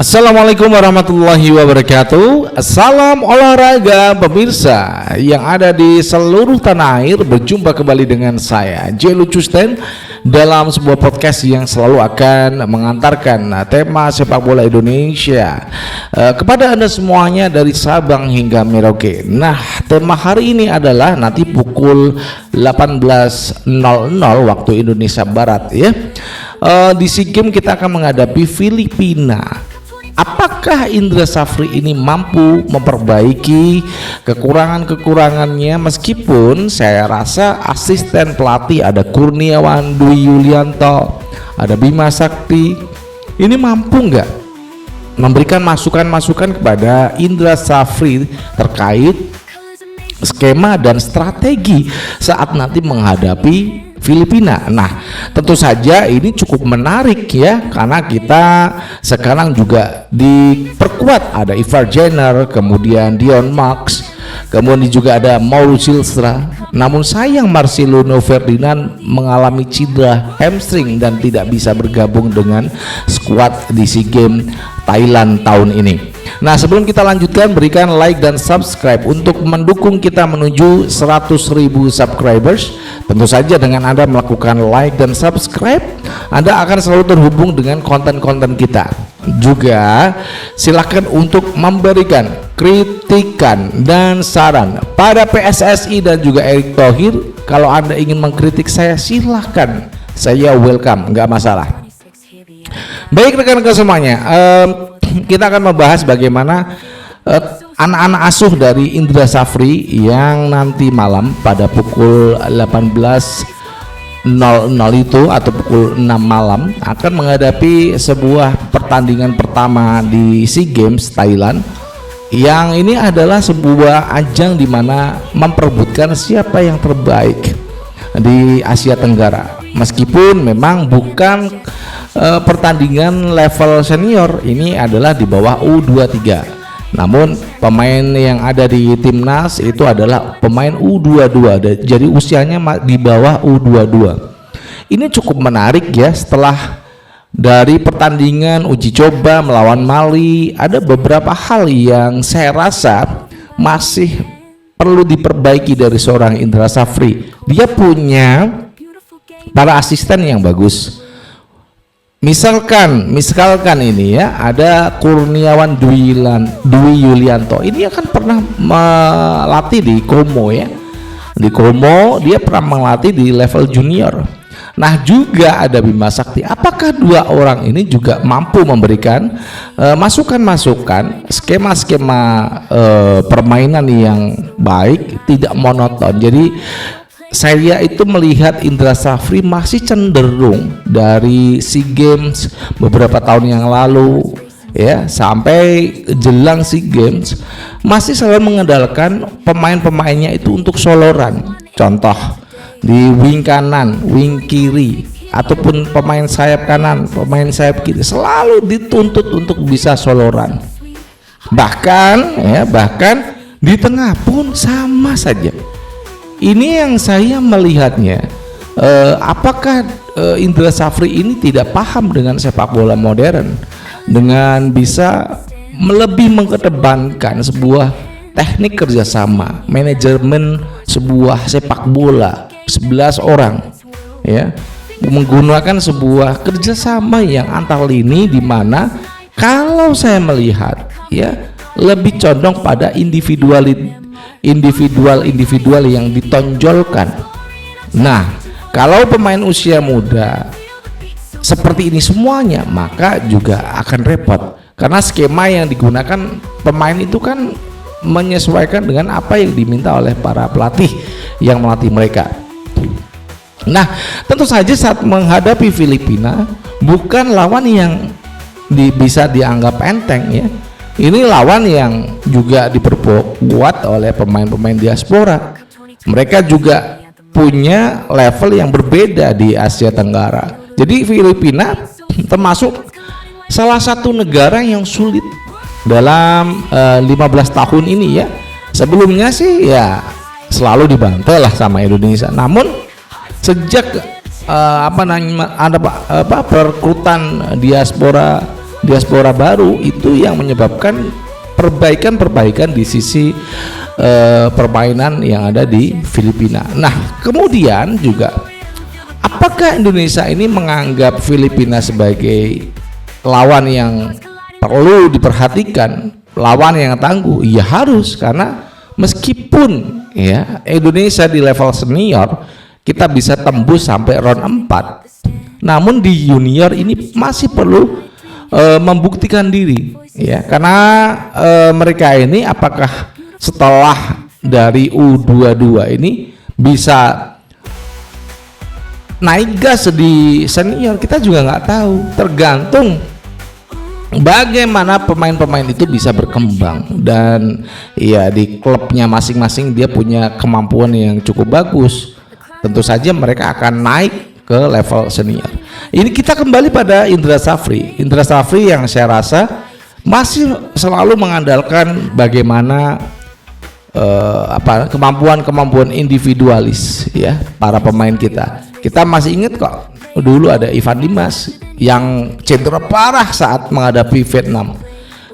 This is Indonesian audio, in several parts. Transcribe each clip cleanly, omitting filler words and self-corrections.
Assalamualaikum warahmatullahi wabarakatuh. Salam olahraga pemirsa yang ada di seluruh tanah air. Berjumpa kembali dengan saya J. Lucusten dalam sebuah podcast yang selalu akan mengantarkan tema sepak bola Indonesia kepada Anda semuanya dari Sabang hingga Merauke. Nah, tema hari ini adalah nanti pukul 18.00 waktu Indonesia Barat ya. Di SEA Games kita akan menghadapi Filipina. Apakah Indra Safri ini mampu memperbaiki kekurangan-kekurangannya, meskipun saya rasa asisten pelatih ada Kurniawan Dwi Yulianto, ada Bima Sakti, ini mampu nggak memberikan masukan-masukan kepada Indra Safri terkait skema dan strategi saat nanti menghadapi Filipina. Nah, tentu saja ini cukup menarik ya, karena kita sekarang juga diperkuat, ada Ivar Jenner, kemudian Dion Max, kemudian juga ada Mauro Silstra. Namun sayang Marcelino Ferdinand mengalami cedera hamstring dan tidak bisa bergabung dengan skuad di SEA Games Thailand tahun ini. Nah, sebelum kita lanjutkan, berikan like dan subscribe untuk mendukung kita menuju 100.000 subscribers. Tentu saja dengan Anda melakukan like dan subscribe, Anda akan selalu terhubung dengan konten-konten kita. Juga silakan untuk memberikan kritikan dan saran pada PSSI dan juga Erick Thohir. Kalau Anda ingin mengkritik saya, silahkan, saya welcome, nggak masalah. Baik rekan-rekan semuanya, kita akan membahas bagaimana anak-anak asuh dari Indra Safri yang nanti malam pada pukul 18.00 itu atau pukul 6 malam akan menghadapi sebuah pertandingan pertama di SEA Games Thailand, yang ini adalah sebuah ajang di mana memperebutkan siapa yang terbaik di Asia Tenggara. Meskipun memang bukan pertandingan level senior, ini adalah di bawah U23. Namun pemain yang ada di timnas itu adalah pemain U22, jadi usianya di bawah U22. Ini cukup menarik ya. Setelah dari pertandingan uji coba melawan Mali, ada beberapa hal yang saya rasa masih perlu diperbaiki dari seorang Indra Safri. Dia punya para asisten yang bagus. Misalkan ini ya, ada Kurniawan Dwi Yulianto. Ini akan pernah melatih di Como ya. Di Como dia pernah melatih di level junior. Nah, juga ada Bima Sakti. Apakah dua orang ini juga mampu memberikan masukan-masukan, skema-skema permainan yang baik, tidak monoton. Jadi saya itu melihat Indra Safri masih cenderung dari SEA Games beberapa tahun yang lalu ya, sampai jelang SEA Games masih selalu mengandalkan pemain-pemainnya itu untuk soloran. Contoh di wing kanan, wing kiri, ataupun pemain sayap kanan, pemain sayap kiri selalu dituntut untuk bisa soloran. Bahkan di tengah pun sama saja. Ini yang saya melihatnya, apakah Indra Safri ini tidak paham dengan sepak bola modern, dengan bisa lebih mengedepankan sebuah teknik kerjasama, manajemen sebuah sepak bola 11 orang ya, menggunakan sebuah kerjasama yang antar lini, di mana kalau saya melihat ya lebih condong pada individual yang ditonjolkan. Nah, kalau pemain usia muda seperti ini semuanya, maka juga akan repot, karena skema yang digunakan pemain itu kan menyesuaikan dengan apa yang diminta oleh para pelatih yang melatih mereka. Nah, tentu saja saat menghadapi Filipina bukan lawan yang bisa dianggap enteng ya. Ini lawan yang juga diperkuat oleh pemain-pemain diaspora. Mereka juga punya level yang berbeda di Asia Tenggara. Jadi Filipina termasuk salah satu negara yang sulit dalam 15 tahun ini ya. Sebelumnya sih ya selalu dibantai lah sama Indonesia. Namun sejak ada perekrutan diaspora diaspora baru itu yang menyebabkan perbaikan di sisi permainan yang ada di Filipina. Nah, kemudian juga apakah Indonesia ini menganggap Filipina sebagai lawan yang perlu diperhatikan, lawan yang tangguh? Ya harus, karena meskipun ya Indonesia di level senior kita bisa tembus sampai round 4, namun di junior ini masih perlu membuktikan diri ya, karena mereka ini apakah setelah dari U22 ini bisa naik gas di senior, kita juga nggak tahu, tergantung bagaimana pemain-pemain itu bisa berkembang. Dan ya di klubnya masing-masing dia punya kemampuan yang cukup bagus, tentu saja mereka akan naik ke level senior. Ini kita kembali pada Indra Safri yang saya rasa masih selalu mengandalkan bagaimana kemampuan individualis ya para pemain kita. Kita masih ingat kok dulu ada Ivan Dimas yang cedera parah saat menghadapi Vietnam.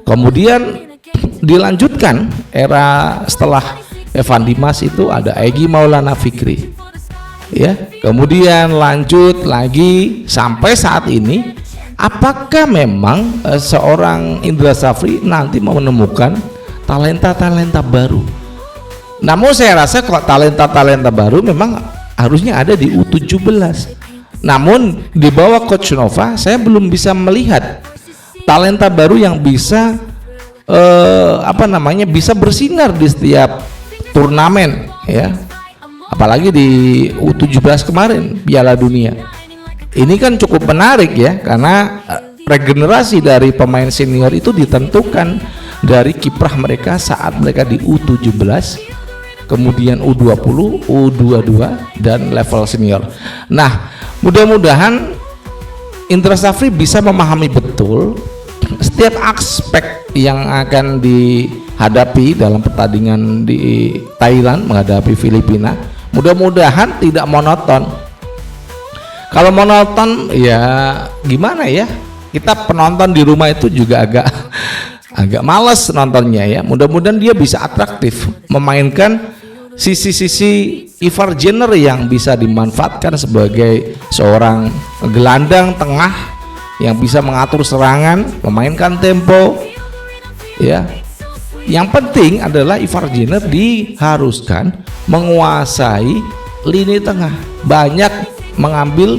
Kemudian dilanjutkan era setelah Evan Dimas itu ada Egy Maulana Fikri. Ya, kemudian lanjut lagi sampai saat ini, apakah memang seorang Indra Safri nanti mau menemukan talenta-talenta baru? Namun saya rasa kalau talenta-talenta baru memang harusnya ada di U17. Namun di bawah Coach Nova saya belum bisa melihat talenta baru yang bisa bisa bersinar di setiap turnamen ya. Apalagi di U17 kemarin Piala Dunia. Ini kan cukup menarik ya, karena regenerasi dari pemain senior itu ditentukan dari kiprah mereka saat mereka di U17, kemudian U20, U22 dan level senior. Nah, mudah-mudahan Indra Safri bisa memahami betul setiap aspek yang akan dihadapi dalam pertandingan di Thailand menghadapi Filipina. Mudah-mudahan tidak monoton. Kalau monoton ya gimana ya, kita penonton di rumah itu juga agak males nontonnya ya. Mudah-mudahan dia bisa atraktif, memainkan sisi-sisi Ivar Jenner yang bisa dimanfaatkan sebagai seorang gelandang tengah yang bisa mengatur serangan, memainkan tempo ya. Yang penting adalah Ivar Jenner diharuskan menguasai lini tengah, banyak mengambil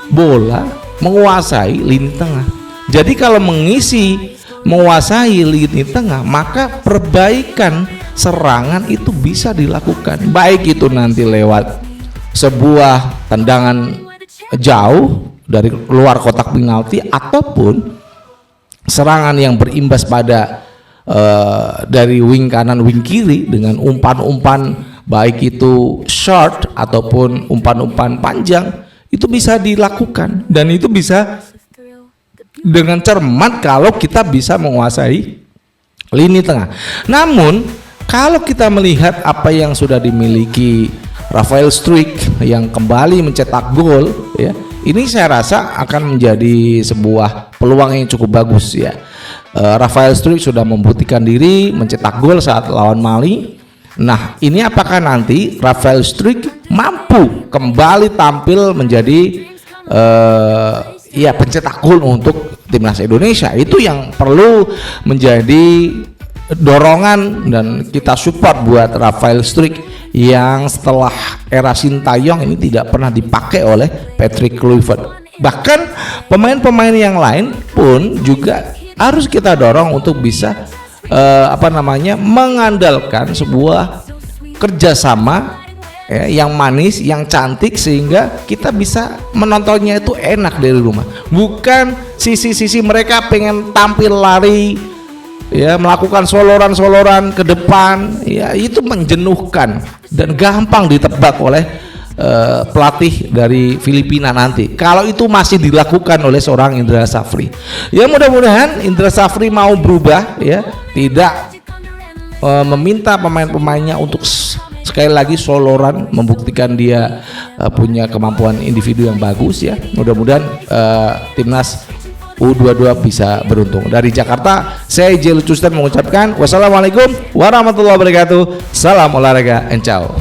bola, menguasai lini tengah. Jadi kalau menguasai lini tengah, maka perbaikan serangan itu bisa dilakukan, baik itu nanti lewat sebuah tendangan jauh dari luar kotak penalti ataupun serangan yang berimbas pada dari wing kanan wing kiri dengan umpan-umpan baik itu short ataupun umpan-umpan panjang, itu bisa dilakukan dan itu bisa dengan cermat kalau kita bisa menguasai lini tengah. Namun kalau kita melihat apa yang sudah dimiliki Rafael Struijk yang kembali mencetak gol ya, ini saya rasa akan menjadi sebuah peluang yang cukup bagus ya. Rafael Struijk sudah membuktikan diri mencetak gol saat lawan Mali. Nah, ini apakah nanti Rafael Struijk mampu kembali tampil menjadi pencetak gol untuk timnas Indonesia? Itu yang perlu menjadi dorongan dan kita support buat Rafael Struijk yang setelah era Sintayong ini tidak pernah dipakai oleh Patrick Kluivert. Bahkan pemain-pemain yang lain pun juga harus kita dorong untuk bisa mengandalkan sebuah kerjasama ya, yang manis, yang cantik, sehingga kita bisa menontonnya itu enak dari rumah. Bukan sisi-sisi mereka pengen tampil lari ya, melakukan soloran-soloran ke depan ya, itu menjenuhkan dan gampang ditebak oleh pelatih dari Filipina nanti kalau itu masih dilakukan oleh seorang Indra Safri. Ya mudah-mudahan Indra Safri mau berubah ya, tidak meminta pemain-pemainnya untuk sekali lagi soloran, membuktikan dia punya kemampuan individu yang bagus ya. Mudah-mudahan timnas U22 bisa beruntung. Dari Jakarta, saya Jelu Custen mengucapkan wassalamualaikum warahmatullahi wabarakatuh. Salam olahraga, encau.